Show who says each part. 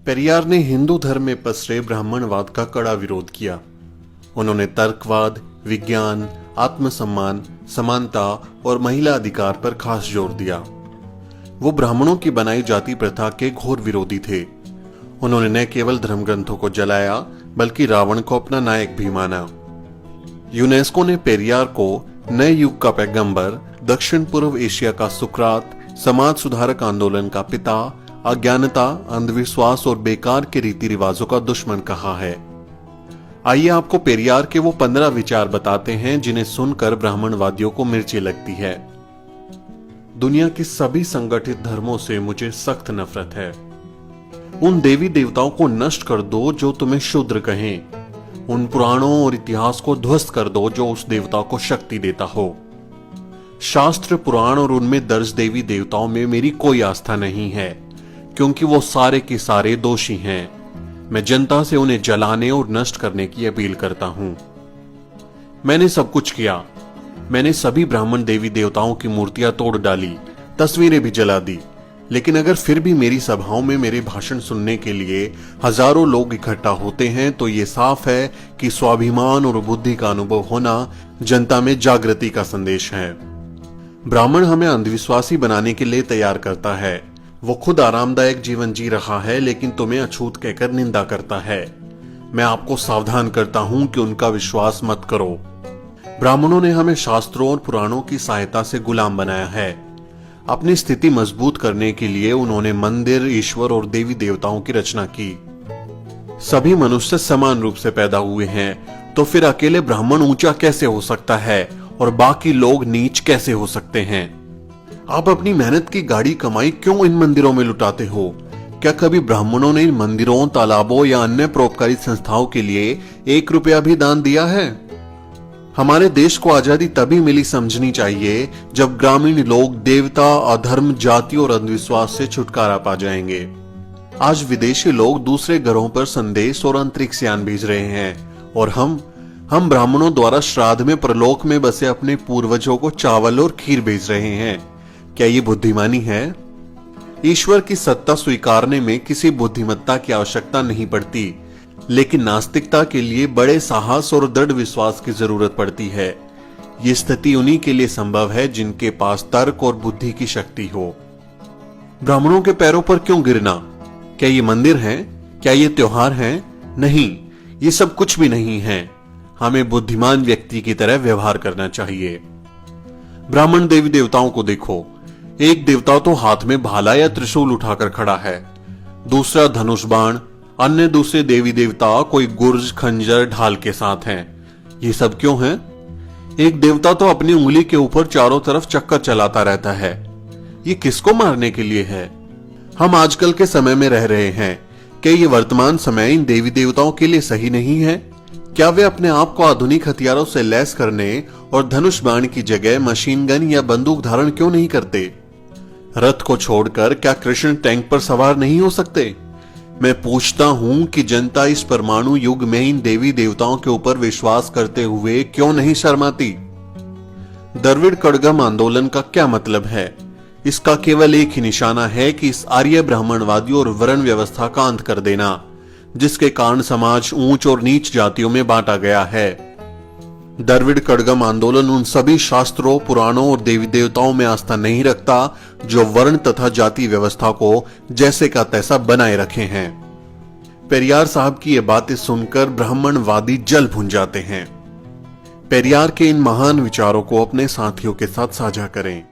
Speaker 1: पेरियार ने हिंदू धर्म में पसरे ब्राह्मणवाद का कड़ा विरोध किया। उन्होंने तर्कवाद, विज्ञान, आत्मसम्मान, समानता और महिला अधिकार पर खास जोर दिया। वो ब्राह्मणों की बनाई जाति प्रथा के घोर विरोधी थे। उन्होंने न केवल धर्म ग्रंथों को जलाया बल्कि रावण को अपना नायक भी माना। यूनेस्को ने पेरियार को नए युग का पैगंबर, दक्षिण पूर्व एशिया का सुकरात, समाज सुधारक आंदोलन का पिता, अज्ञानता, अंधविश्वास और बेकार के रीति रिवाजों का दुश्मन कहा है। आइए आपको पेरियार के वो 15 विचार बताते हैं जिन्हें सुनकर ब्राह्मणवादियों को मिर्ची लगती है। दुनिया के सभी संगठित धर्मों से मुझे सख्त नफरत है। उन देवी देवताओं को नष्ट कर दो जो तुम्हें शूद्र कहें। उन पुराणों और इतिहास को ध्वस्त कर दो जो उस देवता को शक्ति देता हो। शास्त्र, पुराण और उनमें दर्ज देवी देवताओं में मेरी कोई आस्था नहीं है, क्योंकि वो सारे के सारे दोषी हैं। मैं जनता से उन्हें जलाने और नष्ट करने की अपील करता हूं। मैंने सब कुछ किया। मैंने सभी ब्राह्मण देवी देवताओं की मूर्तियां तोड़ डाली, तस्वीरें भी जला दी। लेकिन अगर फिर भी मेरी सभाओं में मेरे भाषण सुनने के लिए हजारों लोग इकट्ठा होते हैं तो ये साफ है कि स्वाभिमान और बुद्धि का अनुभव होना जनता में जागृति का संदेश है। ब्राह्मण हमें अंधविश्वासी बनाने के लिए तैयार करता है। वो खुद आरामदायक जीवन जी रहा है लेकिन तुम्हें अछूत कहकर निंदा करता है। मैं आपको सावधान करता हूं कि उनका विश्वास मत करो। ब्राह्मणों ने हमें शास्त्रों और पुराणों की सहायता से गुलाम बनाया है। अपनी स्थिति मजबूत करने के लिए उन्होंने मंदिर, ईश्वर और देवी देवताओं की रचना की। सभी मनुष्य समान रूप से पैदा हुए हैं, तो फिर अकेले ब्राह्मण ऊंचा कैसे हो सकता है और बाकी लोग नीच कैसे हो सकते हैं? आप अपनी मेहनत की गाड़ी कमाई क्यों इन मंदिरों में लुटाते हो? क्या कभी ब्राह्मणों ने इन मंदिरों, तालाबों या अन्य परोपकारी संस्थाओं के लिए 1 रुपया भी दान दिया है? हमारे देश को आजादी तभी मिली समझनी चाहिए जब ग्रामीण लोग देवता, अधर्म, जाति और अंधविश्वास से छुटकारा पा जाएंगे। आज विदेशी लोग दूसरे ग्रहों पर संदेश और अंतरिक्ष यान भेज रहे हैं और हम ब्राह्मणों द्वारा श्राद्ध में परलोक में बसे अपने पूर्वजों को चावल और खीर भेज रहे हैं। क्या ये बुद्धिमानी है? ईश्वर की सत्ता स्वीकारने में किसी बुद्धिमत्ता की आवश्यकता नहीं पड़ती, लेकिन नास्तिकता के लिए बड़े साहस और दृढ़ विश्वास की जरूरत पड़ती है। ये स्थिति उन्हीं के लिए संभव है जिनके पास तर्क और बुद्धि की शक्ति हो। ब्राह्मणों के पैरों पर क्यों गिरना? क्या ये मंदिर हैं? क्या ये त्योहार हैं? नहीं, ये सब कुछ भी नहीं है। हमें बुद्धिमान व्यक्ति की तरह व्यवहार करना चाहिए। ब्राह्मण देवी देवताओं को देखो। एक देवता तो हाथ में भाला या त्रिशूल उठाकर खड़ा है, दूसरा धनुष बाण, अन्य दूसरे देवी देवता कोई गुर्ज, खंजर, ढाल के साथ हैं। ये सब क्यों है? एक देवता तो अपनी उंगली के ऊपर चारों तरफ चक्कर चलाता रहता है। ये किसको मारने के लिए है? हम आजकल के समय में रह रहे हैं। क्या ये वर्तमान समय इन देवी देवताओं के लिए सही नहीं है? क्या वे अपने आप को आधुनिक हथियारों से लैस करने और धनुष बाण की जगह मशीन गन या बंदूक धारण क्यों नहीं करते? रथ को छोड़कर क्या कृष्ण टैंक पर सवार नहीं हो सकते? मैं पूछता हूं कि जनता इस परमाणु युग में इन देवी देवताओं के ऊपर विश्वास करते हुए क्यों नहीं शर्माती? द्रविड़ कड़गम आंदोलन का क्या मतलब है? इसका केवल एक ही निशाना है कि इस आर्य ब्राह्मणवादी और वर्ण व्यवस्था का अंत कर देना, जिसके कारण समाज ऊंच और नीच जातियों में बांटा गया है। द्रविड़ कड़गम आंदोलन उन सभी शास्त्रों, पुराणों और देवी देवताओं में आस्था नहीं रखता जो वर्ण तथा जाति व्यवस्था को जैसे का तैसा बनाए रखे हैं। पेरियार साहब की ये बातें सुनकर ब्राह्मणवादी जल भुन जाते हैं। पेरियार के इन महान विचारों को अपने साथियों के साथ साझा करें।